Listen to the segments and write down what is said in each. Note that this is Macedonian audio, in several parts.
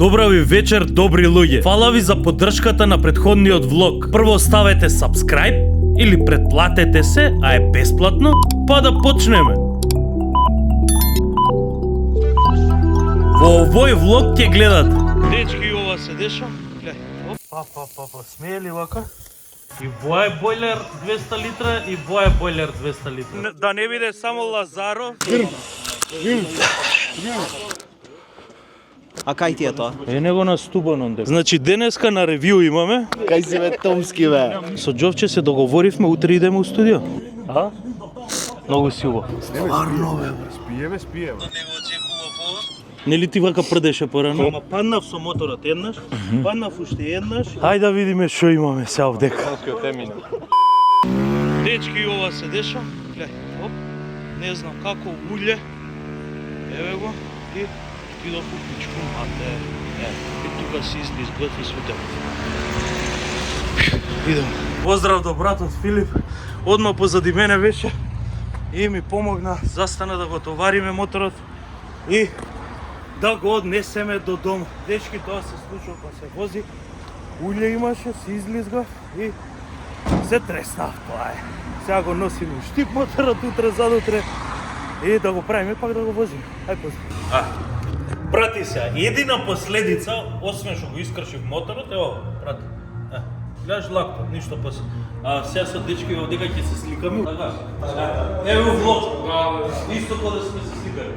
Добра ви вечер, добри луѓе. Фала ви за поддршката на претходниот влог. Прво ставете subscribe или претплатете се, а е бесплатно, па да почнеме. Во овој влог ќе гледат. Дечки, ова се деша. Гледај. Па, смее ли вака? И воја бойлер 200 литра и воја бойлер 200 литра. Да не биде само Лазаро. А кај ти е тоа? Е него на стубан онде. Значи денеска на ревју имаме. Кај си бе Томски бе? Со Джовче се договоривме утре идеме у студио. А? Многу си убав. Стварно бе. Спиеме. Нели ти вака прдеше порано? Ама паднав со моторот еднаш, паднав уште еднаш. Хајде да видиме што имаме сега овдека. Томскиот темина. Дечки, ова се деша. Гледај, оп. Не знам како уле. Еве го и идов у пичку матер. И тука си изготви свител. Идем. Поздрав до братот Филип. Одма позади мене беше и ми помогна, застана да го товариме моторот и да го однесеме до дом. Дечки, тоа се случува кога се вози. Уле имаше, се излизга и се треснав, тоа е. Сега го носим у штип моторот утре, задутре и да го правиме, пак да го возиме. Ај поздрав. Прати се, едина последица, освен што го искршив моторот, ево, прати. Гледаш лактот, ништо после. Сега со дечки овдека ќе се сликаме. Така. Ево влог. Исто кога да сме се сликали.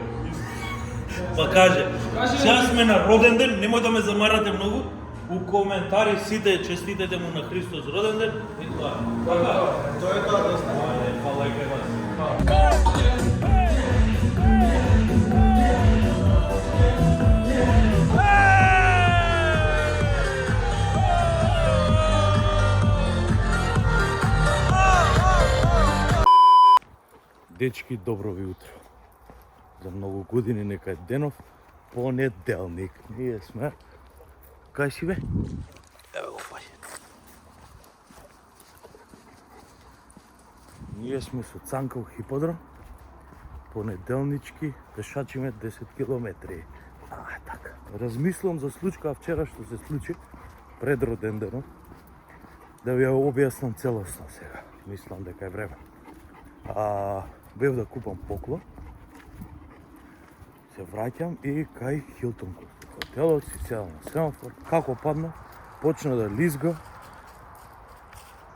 Па каже, сега сме на роден ден, немој да ме замарате многу. У коментари сите честитете му на Христос роден ден. И тоа. Така. Тоа е тоа да стане. Фала и кај вас. Дечки, добро ви утро. За многу години нека е денов понеделник. Ние сме... Кај си бе? Ево го паѓе. Ние сме со Цанка у хиподром. Понеделнички пешачиме 10 километри. Така. Размислам за случка вчера што се случи пред роден денот. Да ви ја објаснам целосно сега. Мислам дека е време. Бев да купам поклон, се враќам и кај Хилтон хотелот си седам на семафор. Како падна, почна да лизга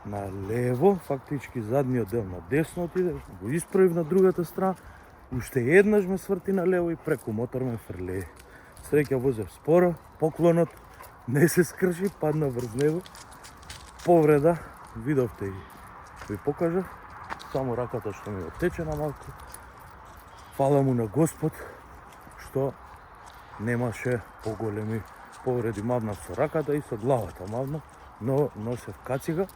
на лево, фактички задниот дел на десно отиде, го исправив на другата страна, уште еднаш ме сврти на лево и преку мотор ме фрле. Среќа возев споро, поклонот не се скрши, падна врз него, повреда, видовте и ви покажав. Само раката што ми е оттечена малку. Фала му на Господ што немаше поголеми повреди. Мавнав со раката и со главата мавнав, но носев кацига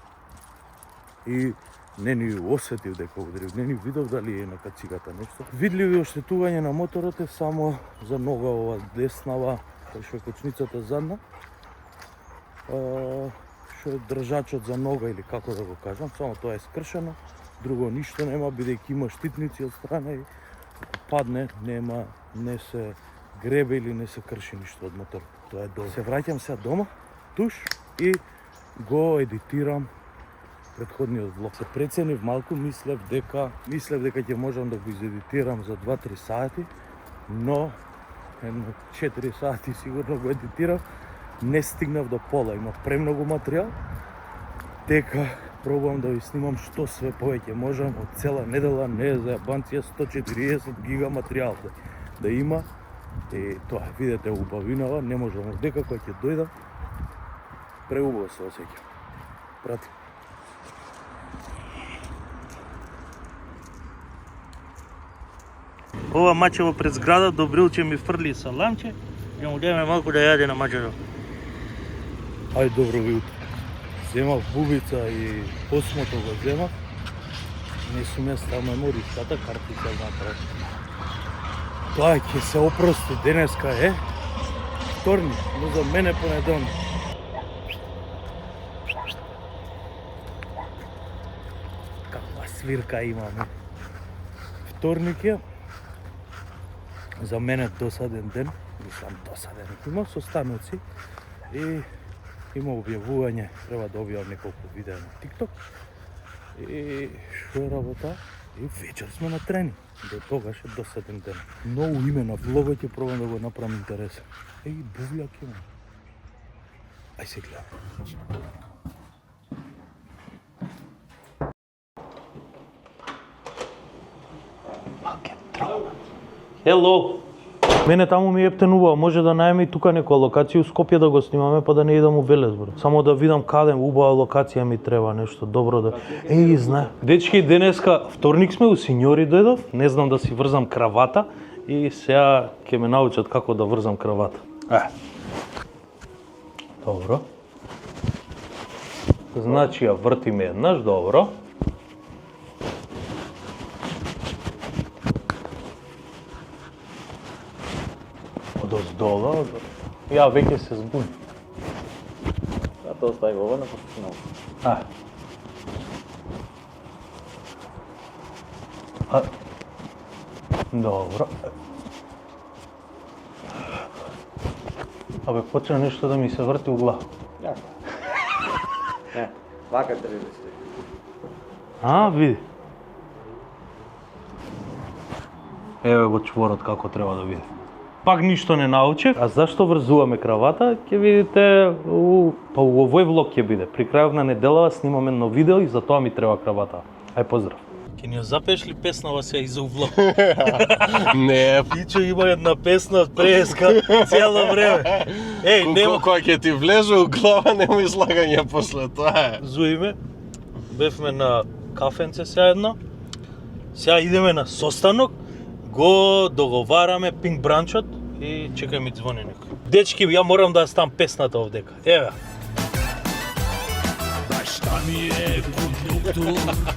и не ни осетив дека удрив, не ни видов дали е на кацигата нешто. Видливи оштетување на моторот е само за нога ова деснава, што е кочницата задна. Што е држачот за нога или како да го кажам, само тоа е скршено. Друго ништо нема, бидејќи има штитници од страна и ако падне не се гребе или не се крши ништо од мотор. Тоа е добро. Се враќам сега дома, туш и го едитирам претходниот влог. Се преценив малку, мислев дека ќе можам да го изедитирам за 2-3 сати, но 4 сати сигурно го едитирав. Не стигнав до пола, има премногу материјал. Дека пробувам да ви снимам што све повеќе можам од цела недела, не е за јабанција 140 гига материјал да има. И тоа, видете убавинава, не можам овдека кој ќе дојдам. Преубаво се осеќам. Прати. Ова мачево пред зграда, Добрилче ми фрли саламче. Ќе му дадеме малку да јаде на мачето. Ај, добро ви утро. Земав бубица и осмото го земав. Не сум ја стал мемориската картица внатре. Тоа ќе се опрости, денеска е вторник, но за мене понеделник. Каква свирка имаме. Вторник е за мене досаден ден. Мислам досаден. Има состаноци и има објавување, треба да објавам неколку видеа на TikTok. И што е работа? И вечер сме на тренинг. До тогаш е досаден ден. Многу име на влогот ќе пробам да го направам интересен. Бувљак има. Ај се гледаме. Hello! Мене таму ми ептенува, може да најме и тука некоја локација у Скопје да го снимаме, па да не идам у Велесбор. Само да видам каде убава локација ми треба, нешто добро да... знае. Дечки, денеска вторник сме, у синьори дојдов, не знам да си врзам кравата и сега ќе ме научат како да врзам кравата. Добро. Значи ја вртиме еднаш, добро. Одоздола, ја веќе се збуни. Тоа остави го ова на професионално. Добро. Абе, почна нешто да ми се врти у глава. Јако. Не, вака треба да стои. Види. Еве го чворот како треба да биде. Пак ништо не научив. А зашто врзуваме кравата? Ќе видите па у овој влог ќе биде. При крајот на неделава снимаме едно видео и за тоа ми треба кравата. Ај поздрав. Ќе ни ја запееш ли песнава сега и за влог? Не, Пичо има една песна преска цело време. Нема кој ќе ти влезе у глава, нема излагање после тоа. Зуиме. Бевме на кафенце сега едно. Сега идеме на состанок. Го договараме пинг бранчот и чекај ми звони некој. Дечки, ја морам да стам песната овдека. Еве. Башта ми е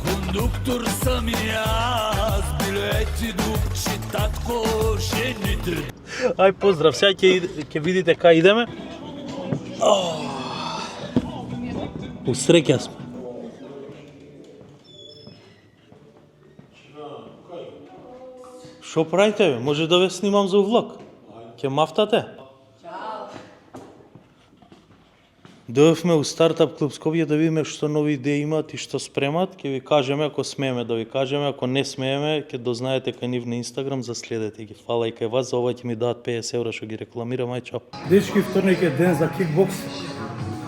кондуктор сам и јас, билети дупчи татко, жените. Ај поздрав, сега ќе видите кај идеме. Усреќа сме. Шо правите бе? Може да ве снимам за влог? Ќе мафтате? Чао! Дојдовме у Стартап Клуб Скопје да видиме што нови идеи имаат и што спремат. Ќе ви кажеме ако смееме да ви кажеме, ако не смееме, ќе дознаете кај нив на Инстаграм, заследете ги. Фала и кај вас, за ова ќе ми дадат 50 евра што ги рекламирам, ај чао. Дечки, вторник е ден за кикбокс.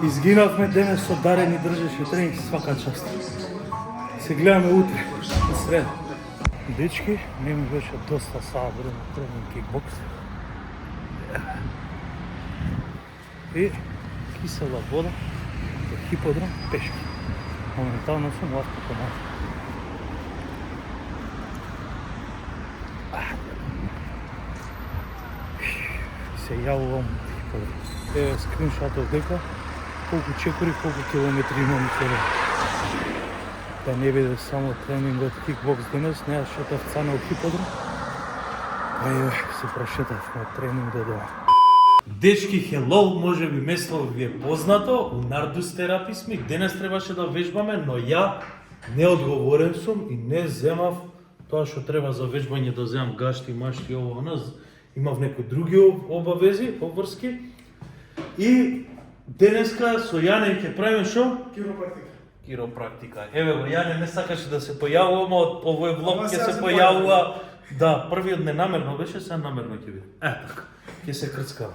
Изгинавме денес со Дарен и држеше тренинг, свака част. Се гледаме утре, у среда. Дечки, не ми беше доста сабрен тренинг кикбокс. И кисела вода, до хиподром, пешки. Моментално сум ласно комат. Се јавувам хиподром. Еве скриншотов дека колку чекори, колку километри имам цело. Да не биде само тренингот кикбокс денес, не ја шетав цана у хиподром. Еве, се прошетав на тренинг до дома. Дечки, хелоу, може би место ви е познато, у Нардус терапи сме, денес требаше да вежбаме, но ја неодговорен сум и не земав тоа што треба за вежбање, да земам гашти, машти, ово, она, имав некои други обавези, обврски. И денеска со Јане ќе правиме шо? Киропрактика. Еве го, Јане не сакаше да се појавува, од овој влог ќе се појавува. Да, првиот ненамерно беше, сега намерно ќе биде. Така, ќе се крцкаме.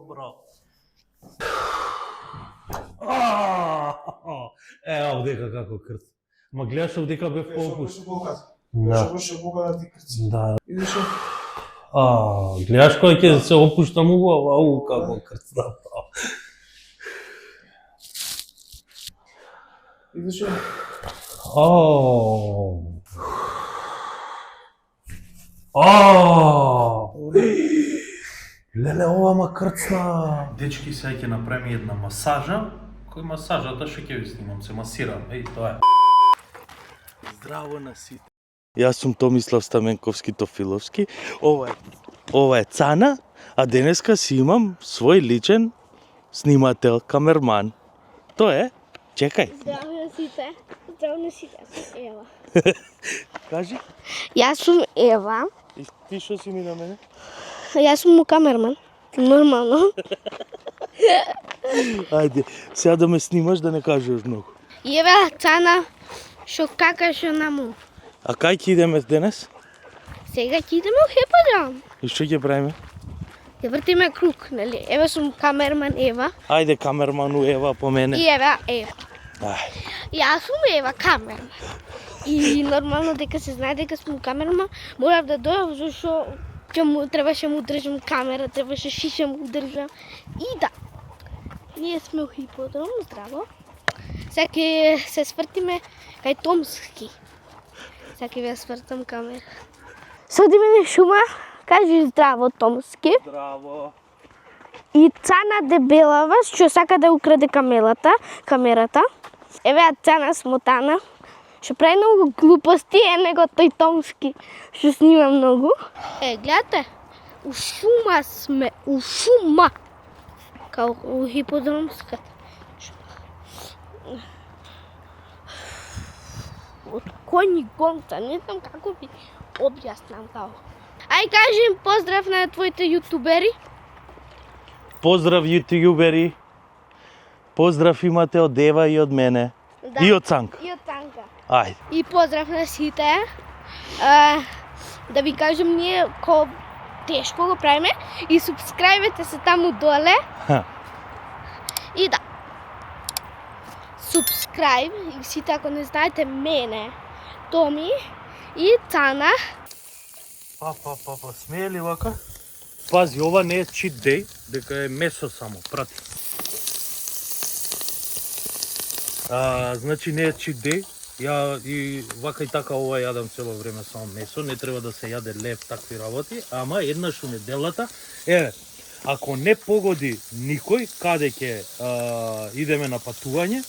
Браво. Овдека како крц. Ма гледаш овдека бев поопушт. Да. Да. Гледаш кој ќе се опуштам убаво, како крц направо. Леле, ова ма крцна. Дечки, сега ќе направиме една масажа. Кој масажата што ќе ви снимам, се масирам, тоа е. Здраво на сите. Јас сум Томислав Стаменковски Тофиловски. Ова е Цана, а денеска си имам свој личен снимател, камерман. Тоа е. Чекај. Здраво на сите. здраве си, јас сум Ева. Кажи. Јас сум Ева. И ти што си ми на мене? Јас сум му камерман. Нормално. Ајде, сега да ме снимаш да не кажеш многу. И еве Цана што какаше на му. А кај ќе идеме денес? Сега ќе идеме у хиподром. И што ќе правиме? Ќе вртиме круг, нели? Еве сум камерман Ева. Ајде камерману Ева по мене. И еве Ева. Ај. Јас сум Ева камерман. И нормално дека се знае дека сум камерман, морав да дојдам зашто требаше му држам камера, требаше шише му држам. И да, ние сме у хиподром, здраво. Сега ќе се свртиме кај Томски. Сега ќе ја свртам камера. Седиме на шума, кажи здраво Томски. Здраво. И Цана дебелава, што сака да украде камерата. Еве Цана смотана, што прави многу глупости, него тој Томски, што снима многу. Гледате, у шума сме, у шума. Као у хиподромска. Од коњи гонца, не знам како би објаснам као. Ај кажи им поздрав на твоите јутубери. Поздрав јутубери. Поздрав имате од Ева и од мене. Да. И од Цанка. И од Цанка. Ајде. И поздрав на сите. Да ви кажем, ние тешко го правиме и субскрајбете се таму доле. Ха. И да. Субскрајб, и сите ако не знаете мене, Томи и Цана. Па, смее ли вака? Пази, ова не е cheat day, дека е месо само, прати. Значи не е cheat day, ја и вака и така ова јадам цело време само месо, не треба да се јаде лев, такви работи, ама еднаш у неделата, еве, ако не погоди никој, каде ќе идеме на патување,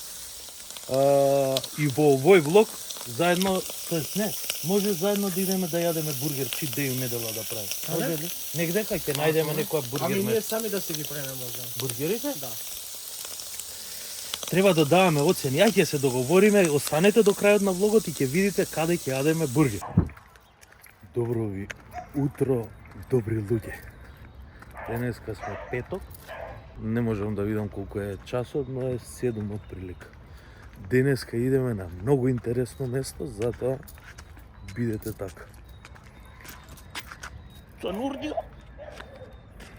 и во овој влог, заедно, тоест не, може заедно да идеме да јадеме бургер cheat day у недела да правиме. Може ли? Негде кај ќе најдеме некоја бургер. Ами ние сами да си ги правиме може. Бургерите? Да. Треба да даваме оцени. Ја ќе се договориме, останете до крајот на влогот и ќе видите каде ќе јадеме бургер. Добро ви утро, добри луѓе. Денеска сме петок. Не можам да видам колку е часот, но е 7 од прилика. Денеска идеме на многу интересно место, затоа бидете така. Цанурдио!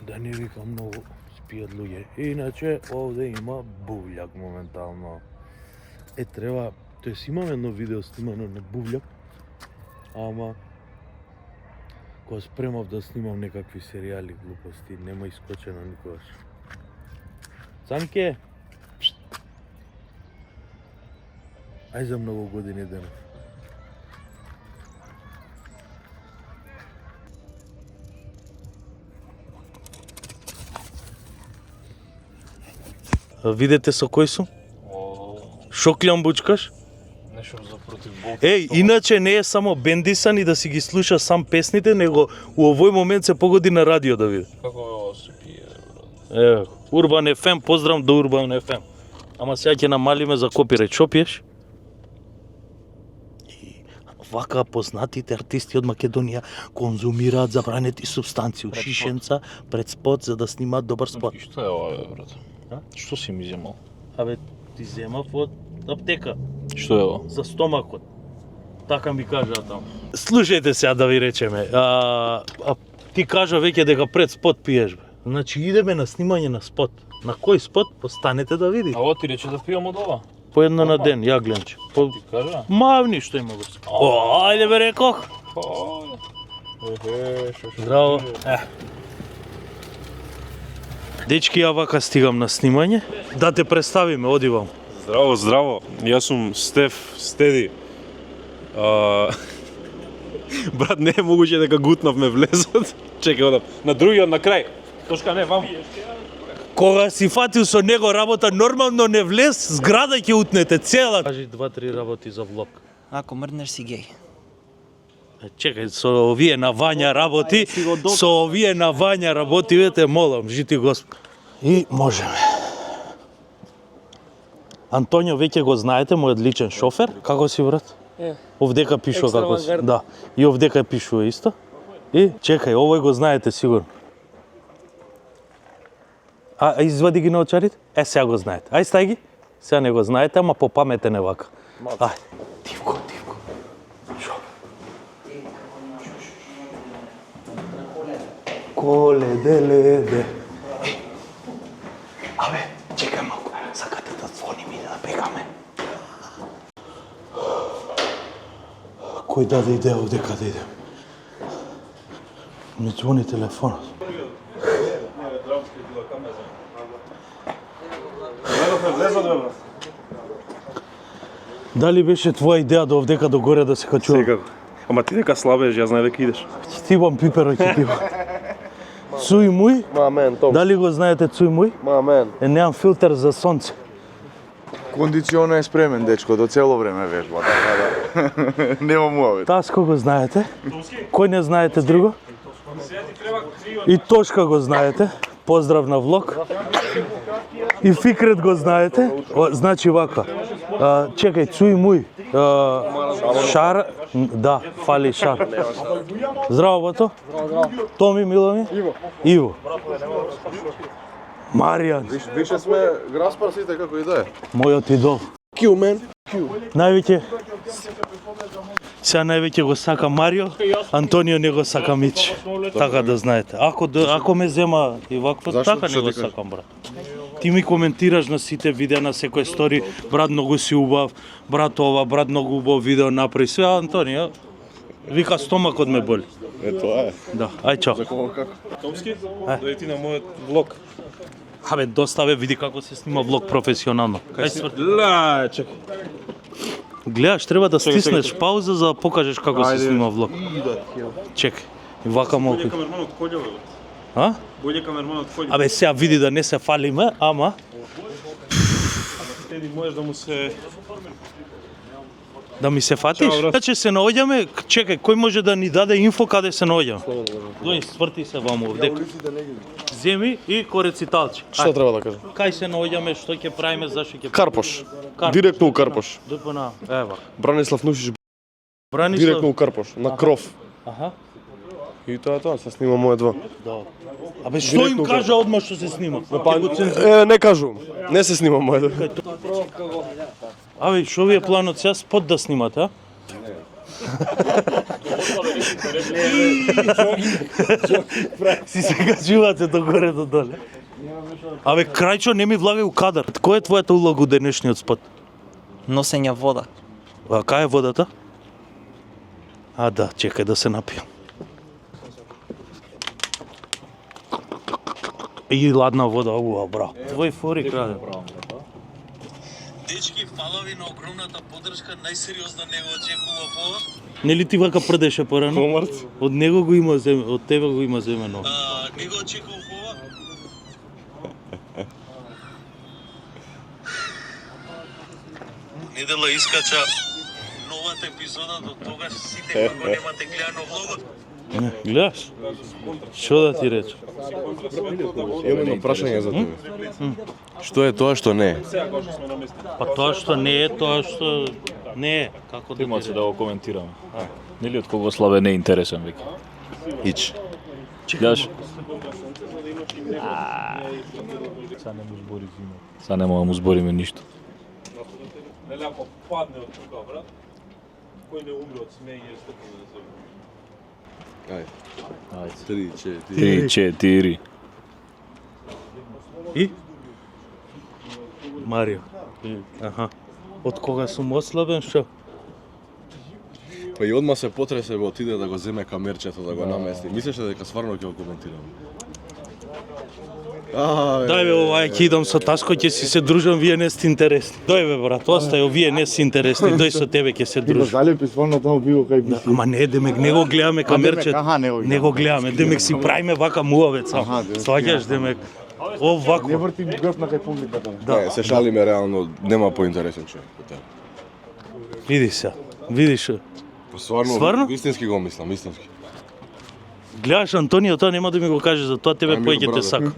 Да не викам многу, спијат луѓе. Иначе овде има бувљак моментално. Треба, тоест имаме едно видео снимано на бувљак, ама кога спремав да снимам некакви серијали глупости, нема искочено никогаш. Цанке! Ај за многу години денес. Видете со кој сум? Шо клјамбучкаш? Нешто за против болка. Еј, иначе не е само бендисан и да си ги слуша сам песните, него у овој момент се погоди на радио да види. Како е ова се пие, брат? Е, Урбан FM, поздрав до Урбан FM. Ама сега ќе намалиме за копирајт. Шо пиеш? Вака познатите артисти од Македонија конзумираат забранети субстанции у шишенца пред спот за да снимаат добар спот. И што е ова, бе, брат? А? Што си ми земал? Абе, ти земав од аптека Што е ова? за стомакот. Така ми кажаа таму. Слушајте сега да ви речеме. Ти кажа веќе дека пред спот пиеш, бе. Значи идеме на снимање на спот. На кој спот? Останете да видите. А ова ти рече да пијам од ова? По едно на ден, ја гледам. Ти кажа? Мавни што има врска. О, ајде бе рекох. Шо Здраво. Дечки, ја вака стигам на снимање. Да те представиме, оди вам. Здраво, здраво. Јас сум Стеф Стеди. Брат, не е могуќе дека гутнав ме влезот. Чекај, одам. На другиот, на крај. Точка не, вам. Кога си фатил со него работа, нормално не влез, зграда ќе утнете цела. Кажи 2-3 работи за влог. Ако мрднеш си геј. Чекај, со овие на Вања работи, со овие на Вања работи, вете, молам, жити Господ. И можеме. Антонио веќе го знаете, мојот личен шофер. Како си, брат? Овдека пишува како си. Да. И овдека пишува исто. И чекај, овој го знаете сигурно. А извади ги наочарите? Сега го знаете. Ај стај ги. Сега не го знаете, ама по паметен е вака. Ај, тивко. Шо? Коледе. Абе, чекај малку. Сакате да звоним и да бегаме. Кој да иде овдека да иде? Ми звони телефонот. Дали беше твоја идеја до овдека до горе да се качувам? Секако. Ама ти дека слабееш, јас знае дека идеш. Стивам пиперо ќе ти. Цуј муј? Мамен, Том. Дали го знаете цуј муј? Мамен. Немам филтер за сонце. Кондиционер е спремен, дечко, до цело време вежба, така да. Нема муавет. Таско го знаете? Кој не знаете друго? И Тошка го знаете. Поздрав на влог. И Фикрет го знаете. Значи вака. Чекај, цуј муј. Шар, да, фали Шар. Здраво, бато. Томи, Миломи? Иво. Маријан. Више сме Граспар сите како и да е. Мојот идол. Кју, мен. Највеќе сега највеќе го сака Марио, Антонио не го сака Мич. Така да знаете. Ако ме зема и вакво, Зашто? така не Што го ти кажеш? сакам, брат. Ти ми коментираш на сите видеа, на секој стори, брат многу си убав, брат ова, брат многу убав видео направи. Све Антонио вика стомакот ме боли. Тоа е. Да, ај чао. Томски, дојди на мојот влог. Абе, доставе, види како се снима влог професионално. Ај сврти. Ла, чекай. Гледаш, треба да стиснеш пауза за да покажеш како се снима влог. Чекај, и вака малку. Камерманот колјава. А? Боље камерманот колјава. Абе, сега види да не се фалиме, ама... Теди можеш да му се... Да ми се фатиш? Чао, брат. Значи се наоѓаме, чекај, кој може да ни даде инфо каде се наоѓаме? Дој, сврти се ваму овдека. Земи и кореци талче. Што треба да кажам? Кај се наоѓаме, што ќе правиме, зашто ќе... Карпош. Карпош. Директно у Карпош. ДПНА, ева. Бранислав Нушич, Бранислав... директно у Карпош, на кров. Аха, И тоа е тоа, се снима моје два. добро. Абе, што им Директно кажа одма што се снима? Не кажувам. Не се снима моје два. Абе, што ви е планот сега спот да снимате, а? Си се качувате до горе до доле. Абе, Крајчо, не ми влагај у кадар. Која е твојата улога у денешниот спот? Носење вода. А кај е водата? А да, чекај да се напијам. И ладна вода, браво. Твој фори краде. Дечки, фала ви на огромната поддршка, најсериозно не го очекував ова. Нели ти вака прдеше порано? Помарт. Од него го има од тебе го има земено. Не го очекував ова. Недела искача новата епизода, до тогаш сите кога немате гледано влогот. Гледаш? Што да ти речам? Имам едно прашање за тебе. Што е тоа што не е? Па тоа што не е, тоа што не е. Како да Имат ти се речам? да го коментираме. Нели од Когославе не е интересен веќе. Ич. Гледаш? Са нема да му збориме ништо. Нели ако падне од тука, брат, кој не умре од смење, стопно да се... Ајде. Ајде. 3, 4. 3, 4. И? Марио. Аха. Од кога сум ослабен, што? Па и одма се потресе бе отиде да го земе камерчето да го намести. Мислеше дека стварно ќе го коментирам. Дај бе, ова ќе идам со Таско, ќе си се дружам, вие не сте интересни. Дој бе, брат, остај, вие не сте интересни, дој со тебе ќе се дружам. залепи стварно таму било кај би. Ама не, демек не го гледаме камерчето. аха, Не го гледаме, демек си правиме вака муавец. Сваќаш, демек. Овако. врти грб на кај публиката. Да. Се шалиме реално, нема поинтересен човек. Види се, видиш. Стварно, Стварно? вистински го мислам, вистински. Гледаш, Антонио, тоа нема да ми го каже, за тоа тебе Ај, поеќе те брат. сака.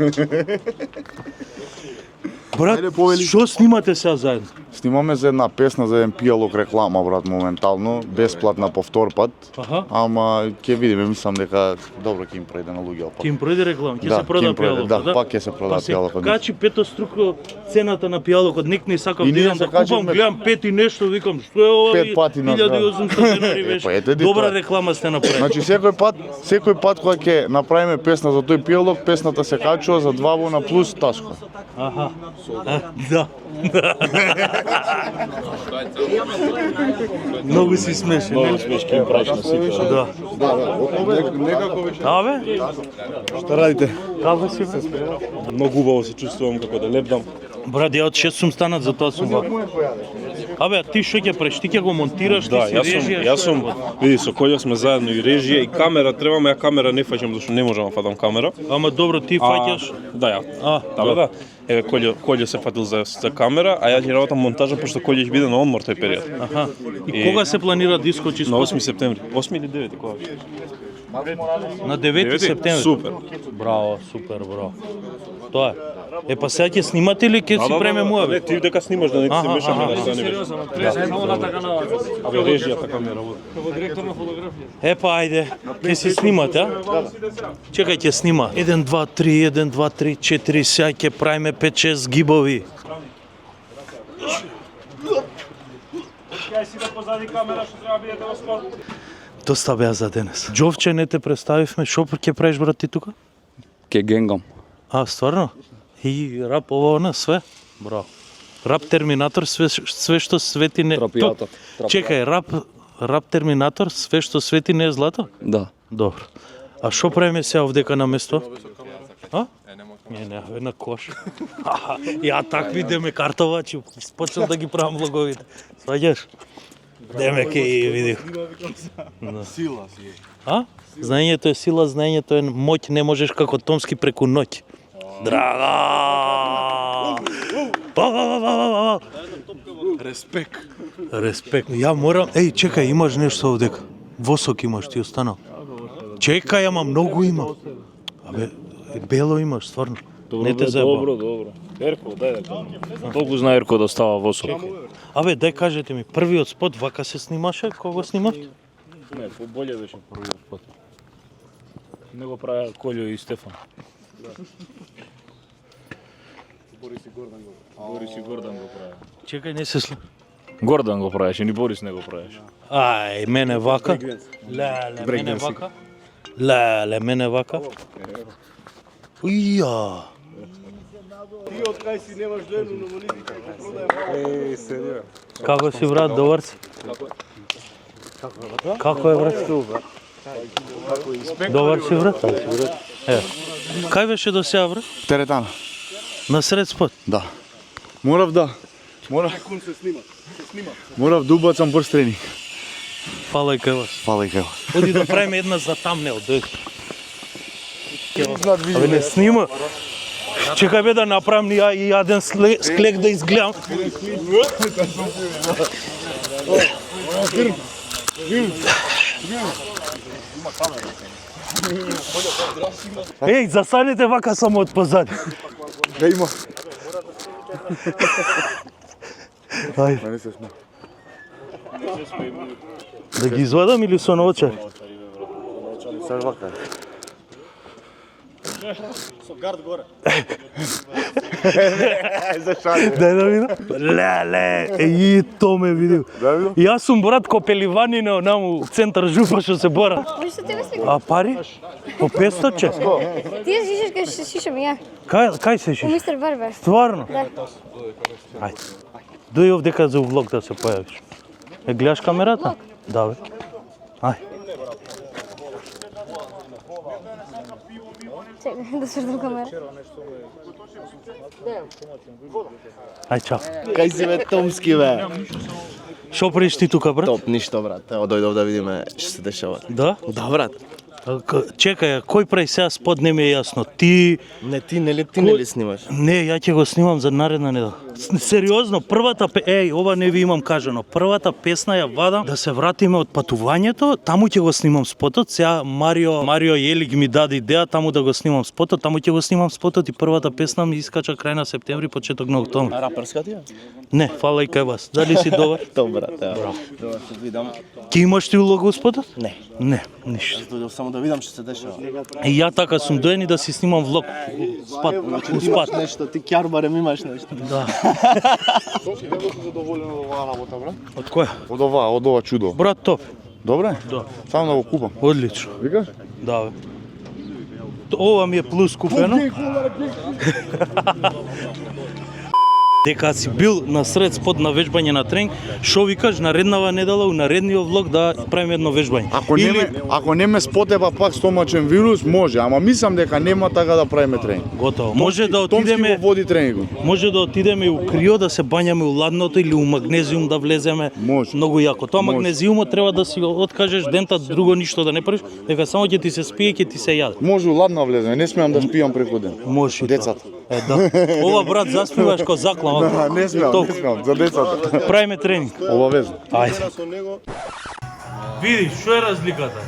Брат, Ајде, повели. што снимате сега заедно? Снимаме за една песна за еден пијалок реклама, брат, моментално, бесплатна по втор пат. Аха. Ама ќе видиме, мислам дека добро ќе им пројде на луѓе опак. Ќе им пројде реклама, ќе Да, се прода ќе им пројде, пијалокот, да, пак ќе се прода па се пијалокот. качи петоструко цената на пијалокот, ник не сакам И да ние идам се да купам, качивме- гледам 5 и нешто, викам, што е ова? 5 пати на 1800 денари Е, беше. па ете ди Добра тоа. реклама сте направили. Значи секој пат кога ќе направиме песна за тој пијалок, песната се качува за 2 вона плюс ташка. Аха. Да. Многу си смешен. Много смешки им правиш на сите. Да. Некако веќе. Абе, Што радите? како си бе? Многу убаво се чувствувам како да лепдам. Брат, ја од 6 сум станат, затоа сум вака. Абе, а ти што ќе правиш? Ти ќе го монтираш, Да, ти си режија? јас сум, види, со Колја сме заедно и режија и камера, требаме, ја камера не фаќам, зашто не можам да фатам камера. Ама добро, ти фаќаш. Да, ја. Да. Еве, Колја се фатил за камера, а ја ќе работам монтажа, пошто Колја ќе биде на одмор тој период. Аха. И кога се планира да искочи На 8 септември. 8 или 9, кога? На 9 септември. Супер. Браво, супер, браво. Тоа е. Е, па сега ќе снимате или ќе си преме Не, муаве? ти дека снимаш да не ти се Аха, мешаме аха. на страни. Абе, режијата камера. Е, па ајде, ќе се снимате, а? Чекај, ќе снима. 1, 2, 3, 1, 2, 3, 4, сега ќе правиме 5-6 гибови. Кај си да позади камера, што треба бидете во спорт. Доста беа за денес. Джовче, не те представивме, шо ќе правиш, брат, ти тука? Ке генгам. А, стварно? И рап ова она све? Браво. Рап Терминатор, све што свети не... Трапијатор. Чекај, рап Терминатор, све што свети не е злато? Да. Добро. А што правиме сега овдека на место? А? Не, една кош. Ја такви деме картовачи, почнав да ги правам влоговите. Сваѓаш? Деме ке и види. Сила си. А? Знаењето е сила, знаењето е моќ, не можеш како Томски преку ноќ. Драга! Респект. Респект. Ја морам... Еј, чекај, имаш нешто овдека. Восок имаш, ти останал. Чекај, ама многу има. Абе, бело имаш, стварно. Не те заебам. Добро. Ерко, дај да кажам. Толку знае Ерко да става восок. Абе, дај кажете ми, првиот спот вака се снимаше? Кого снимавте? Не, поболje беше првиот спот. Не го правеа Колјо и Стефан. Борис и Гордан го правеа. Чекај, не се слу... Гордан го правеше, ни Борис не го правеше. Ај, мене вака. Леле, мене вака. Леле, мене вака. Уја. Како си, брат, добар си? Како е, брат? Добар си, брат? Е. Кај беше до сега, брат? Теретана. На сред спот? Да. Морав да убацам брз тренинг. Фала и кај вас. Фала и кај вас. Оди да правиме една за тамнел, дојди. Абе, не снима. Чекај бе да направам и јаден склек да изгледам. Еј, засадите вака само од позади. Да има. Ајде. Не се сме. Да ги извадам или со наочари? Саш вака. Дај да видам. Леле, и то ме видел. Јас сум брат Копеливани на онаму центар Жупа што се бора. Можеш да тебе снимам? А пари? По 500 че? Ти ја шишаш кај што шишам ја. Кај се У шиш? мистер Барбер. Стварно? Да. Ајде. Дој овдека за влог да се појавиш. Е, гледаш камерата? Да, бе. Ај. Чекај да свртам камера. Ај, чао. Кај си бе Томски бе? Шо правиш ти тука, брат? Топ, ништо брат. Ево дојдов да видиме што се дешава. Да? Да брат. Чекай, кој прави сега спот не ми е јасно. Ти... Не, ти не ли снимаш? Не, ја ќе го снимам за наредна недела. Сериозно, првата ова не ви имам кажано. Првата песна ја вадам да се вратиме од патувањето, таму ќе го снимам спотот. Сега Марио Јелик ми даде идеја таму да го снимам спотот, таму ќе го снимам спотот и првата песна ми искача крај на септември, почеток на октомври. Раперска ти е? Не, фала и кај вас. Дали си добар? Добра, да. Добра, се видам. Ти имаш ти улога во спотот? Не. Не, ништо. Дојдов само да видам што се дешава. И ја така сум доен и да си снимам влог. Спад, успад. Нешто, ти ќар барем имаш нешто. Да. Што си задоволен од оваа работа, брат? Од која? Од ова чудо. Брат, топ. Добре? Да. Само да го купам. Одлично. Викаш? Да, бе. Ова ми е плюс купено. Дека си бил на сред спот на вежбање на тренинг, шо викаш нареднава недела у наредниот влог да правиме едно вежбање. Ако не ме спотеба пак стомачен вирус, може, ама мислам дека нема така да правиме тренинг. Готово. Може да отидеме, Томски го води тренингот. може да отидеме у крио да се бањаме у ладното или у магнезиум да влеземе. Може. Многу јако. Тоа Може. магнезиумот треба да си го откажеш дента, друго ништо да не правиш, дека само ќе ти се спие, ќе ти се јаде. Може у ладна влеземе, не смеам да спијам преку ден. Може и Децата. тоа. Да. Ова брат заспиваш ко заклама. Не смеам, за децата. Правиме тренинг. Обавезно. Ајде. Види, што е разликата?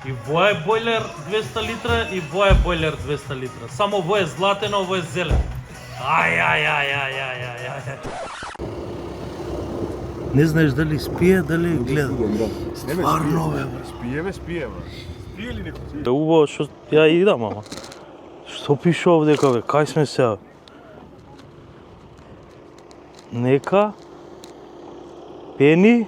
И вој е бойлер 200 литра и вој е бойлер 200 литра. Само вој е златен, а вој е зелен. Ај. Не знаеш дали спие, дали гледа. Стварно, бе. Спие, бе. Убаво што ја идам, ама. Што пише овдека, бе? Кај сме сега? Нека Пени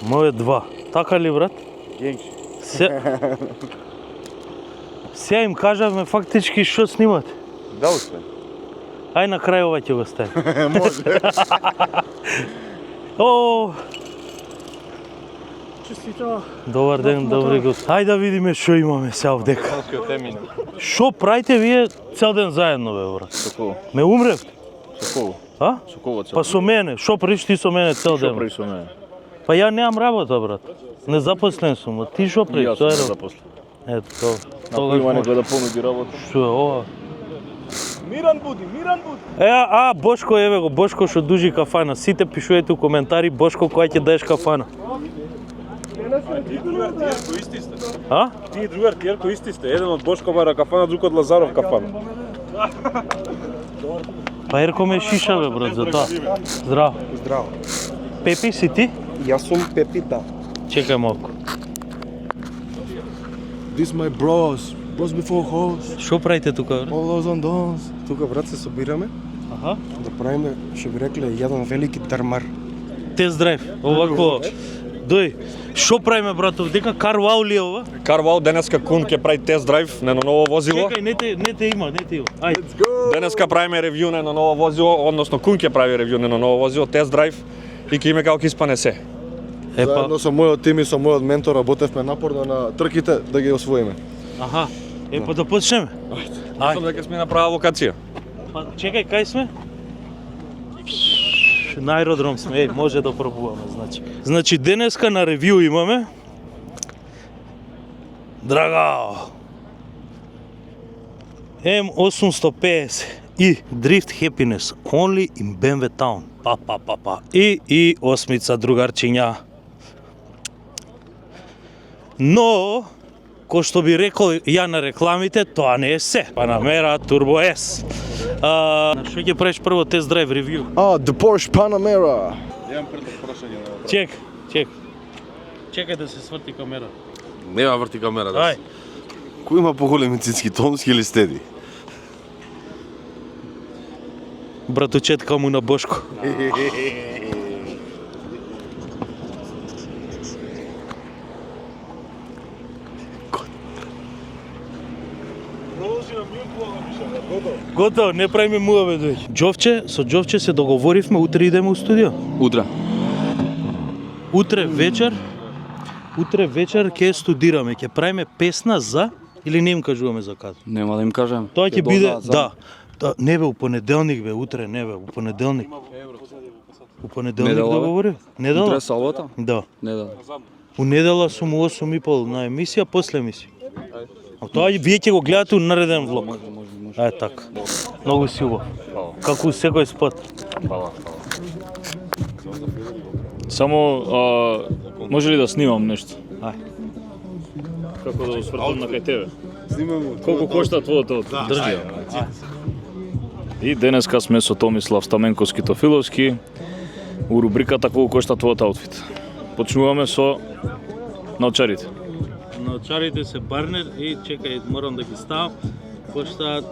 Моје 2. Така ли, брат? Генкши. Сега им кажавме фактички што снимате. Да успе. Ај на крај ова ќе го ставим. Може. О! Добар ден, добри гости. Ајде да видиме што имаме сега овдека. Што правите вие цел ден заедно, бе, брат? Со кого? Ме умревте? Со кого? А? Со кого цел? Па со мене. Што правиш ти со мене цел ден? Што прави со мене? Па ја немам работа, брат. Незапослен сум. А ти што правиш? Јас Тоа е сум работа. запослен. Ето тоа. Ако има некој да понуди работа. Што е ова? Миран буди. Бошко, еве го, Бошко што дужи кафана. Сите пишувајте у коментари Бошко која ќе даеш кафана. Ти другар, ти Јерко исти сте. А? Ти другар, ти Јерко исти сте. Еден од Бошко бара кафана, друг од Лазаров кафана. Па Ерко ме шиша, бе, брат, за тоа. Здраво. Здраво. Пепи си ти? Јас сум Пепи, да. Чекај малку. This my bros before hoes, Што правите тука, брат? all those on dons. Тука, брат, се собираме Аха. да правиме, што би рекле, еден велики дармар. Тест драйв. Овако. Дој. Што правиме, брат, овдека карвау ли е ова? Карвал денеска Кун ќе прави тест драйв на едно ново возило. Чекај, не те има. Ајде. Денеска правиме ревју на едно ново возило, односно Кун ќе прави ревју на едно ново возило, тест драйв и ќе име како ќе испане се. Епа. Заедно со мојот тим и со мојот ментор работевме напорно на трките да ги освоиме. Аха. Епа да почнеме. Мислам дека сме на права локација. Па чекај, кај сме? На аеродром сме, може да пробуваме, значи. Значи денеска на ревју имаме Драгao M850 и Drift Happiness only in BMW Town. Па. И осмица другарчиња. Но кој што би рекол ја на рекламите, тоа не е се. Panamera Turbo S. На што ќе правиш прво тест драйв ревју? The Porsche Panamera. Чекај да се сврти камера. Нема врти камера да. Ај. Кој има поголеми цицки, Томски или Стеди? Братучетка му на Бошко. Готово, не правиме муаве дојде. Со Џовче се договоривме утре идеме у студио. Утре вечер ќе студираме, ќе правиме песна за или не им кажуваме за кај? Нема да им кажем. Тоа ќе биде, да. Не бе, у понеделник бе, утре не бе, у понеделник. У понеделник Недела, бе? договори? Недела? Утре сабота? Да. Не да. У недела сум у 8:30 на емисија, после емисија. А тоа вие ќе го гледате у нареден влог. Така. Многу си убав. Како секој спот. Само може ли да снимам нешто? Ај. Како да усвртам на кај тебе? Колку кошта твоето? Држи. И денеска сме со Томислав Стаменковски-Тофиловски у рубриката колку кошта твојот аутфит. Почнуваме со научарите. Научарите се Барнер и чекај, морам да ги ставам. Коштаат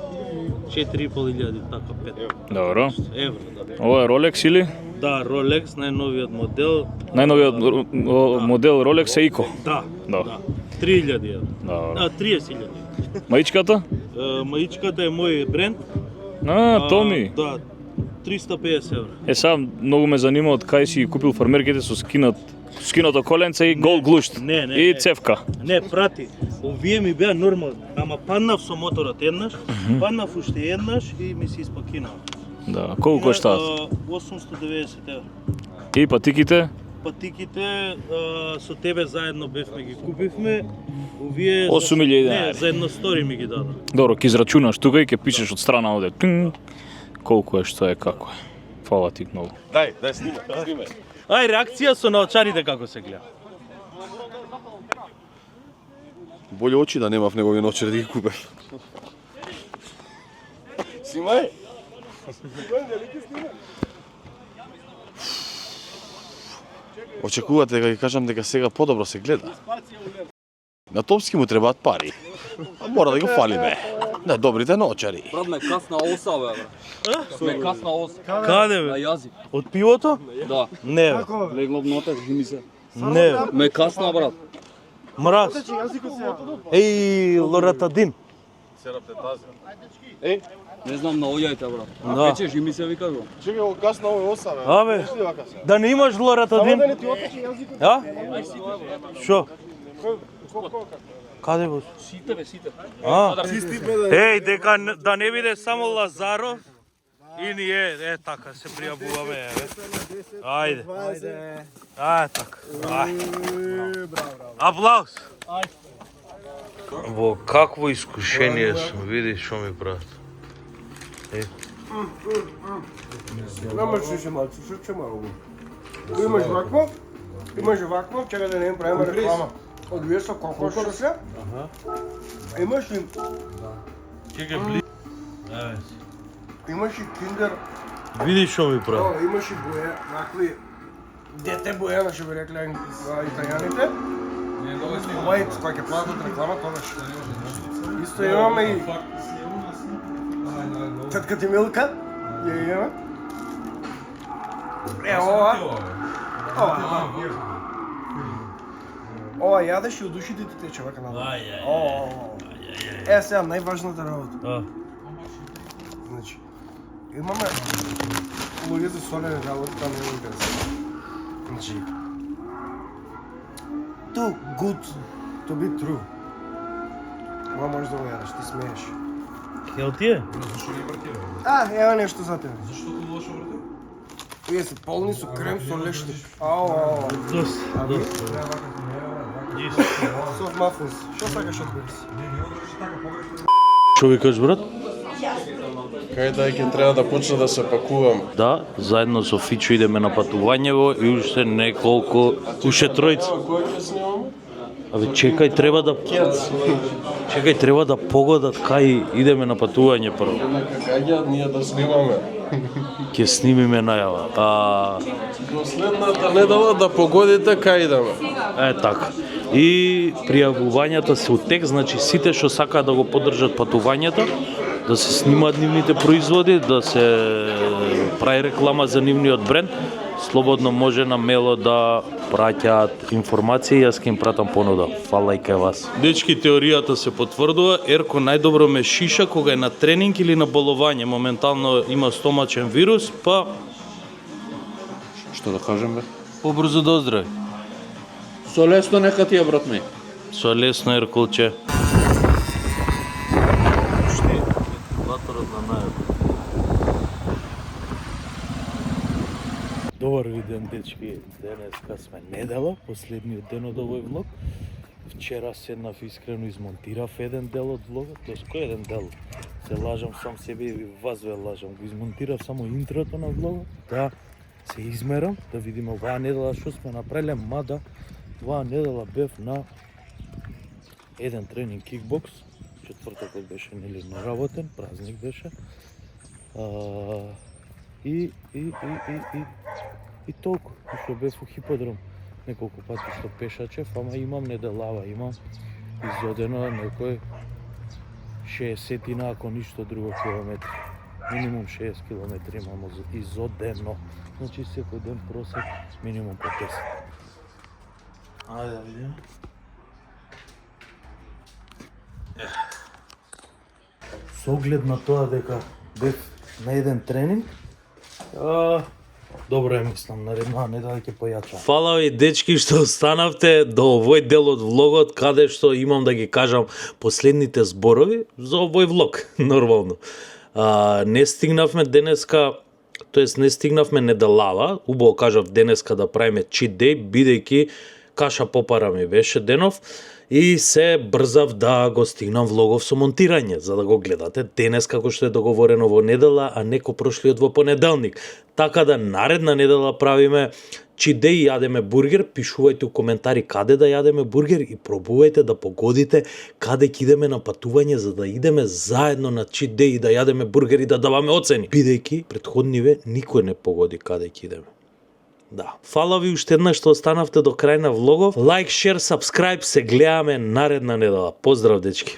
4.500, така 5 Добро. евро. Да. Ова е Rolex или? Да, Rolex, најновиот модел. Најновиот модел Rolex е Ico. Да, Да. да. 3.000 евро. Добро. 30.000. Маичката? Маичката е мој бренд. Томи. Да, 350 евро. Сега многу ме занима од кај си купил фармерките со скинато коленце и гол глушт. Не, не, И не. цевка. Не, прати. Овие ми беа нормални. Ама паднав со моторот еднаш, паднав уште еднаш и ми се испакинав. Да, колку коштаат? 890 евро. И патиките? Патиките со тебе заедно бевме ги купивме. Овие 8.000 Не, денари. за едно стори ми ги дадо. Добро, ќе израчунаш тука и ќе пишеш од страна оде. Колку е, што е, како е. Фала ти многу. Дај снимај. Ај, реакција со научарите како се гледа. Боле очи да нема в негови ночи да ги купев. Снимај. Очекувате дека ги кажам дека сега подобро се гледа. На Томски му требаат пари. А мора да го фалиме. На добрите ночари. Брат, ме касна оса, бе, брат. Ме касна оса. Каде На бе? јазик. Од пивото? Да. Не бе. Легло внатре, жими се. Не бе. Ме касна, брат. Мраз. Еј, лоратадин. Не знам, наоѓајте, брат. Да. Вече жими се, вика го. Чекај го касна овој оса бе. Абе, да не имаш лоратадин? ти отече јазикот. А? Шо? Каде бе? Сите, бе, сите. Еј, дека да не биде само Лазаров и ние, така се пријавуваме, еве. Ајде. Така. Аплауз. Во какво искушение сум, види што ми прават. Имаш вакво, чекай да не правиме реклама. Од вие со кокос што се? Имаш и Чекај бли. имаш и киндер, Види што ми прават. имаш и боја, вакви дете боја, што би рекле италијаните. Ова кога ќе платат реклама, тогаш. Исто имаме и тетка ти Милка, ја имаме. Ова. Ова јадеш и од ушите ти тече вака надолу. Сега најважната работа. Значи, имаме луѓе за солени работи, тоа не е интересно. Значи, too good to be true. Ова можеш да го јадеш, ти смееш. Јел ти е? Ева нешто за тебе. Зашто ти лошо врати? Тие се полни со крем со лешник. Ау. Доста. Соф мафус. Што сакаш од мене? Што викаш, брат? Кај да ќе треба да почна да се пакувам. Да, заедно со Фичо идеме на патувањево и уште неколку, уште тројца. Кој ќе снимаме? Абе, чекај, треба да погодат кај идеме на патување прво. Кај ние да снимаме. Ќе снимиме најава. До следната недела да погодите кај идеме. Така. И пријавувањата се од тек, значи сите што сакаат да го поддржат патувањата, да се снимаат нивните производи, да се прави реклама за нивниот бренд, слободно може на мело да праќаат информации, јас ќе им пратам понуда. Фала и кај вас. Дечки, теоријата се потврдува. Ерко најдобро ме шиша кога е на тренинг или на боловање. Моментално има стомачен вирус, па Што да кажем бе? побрзо да оздрави. Со лесно нека ти е, брат ми. Со лесно, Еркулче. Ваторот на најот. Добар ви ден, дечки. Денеска сме недела, последниот ден од овој влог. Вчера седнав искрено измонтирав еден дел од влогот, тоест кој еден дел? Се лажам сам себе и вас ве лажам. Го измонтирав само интрото на влогот, да се измерам, да видиме оваа недела што сме направиле, мада оваа недела бев на еден тренинг кикбокс. Четвртокот беше нели неработен, празник беше. И толку, што бев у хиподром неколку пати што пешачев, ама имам неделава, имам изодено некој 60 ако ништо друго километри. Минимум 60 километри имам изодено. Значи секој ден просек минимум по 10. Ајде да видиме. Со оглед на тоа дека бев на еден тренинг, добро е, мислам, наредна недела ќе појачам. Фала ви, дечки, што останавте до овој дел од влогот, каде што имам да ги кажам последните зборови за овој влог, нормално. Не стигнавме денеска, тоест не стигнавме неделава, убаво кажав денеска да правиме cheat day, бидејќи каша попара ми беше денов, и се брзав да го стигнам влогов со монтирање, за да го гледате денес како што е договорено во недела, а не ко прошлиот во понеделник. Така да наредна недела правиме cheat day и јадеме бургер, пишувајте у коментари каде да јадеме бургер и пробувајте да погодите каде ќе идеме на патување за да идеме заедно на cheat day и да јадеме бургер и да даваме оцени. Бидејќи претходниве никој не погоди каде ќе идеме. Да. Фала ви уште еднаш што останавте до крај на влогов. Лайк, шер, сабскрајб, се гледаме наредна недела. Поздрав, дечки!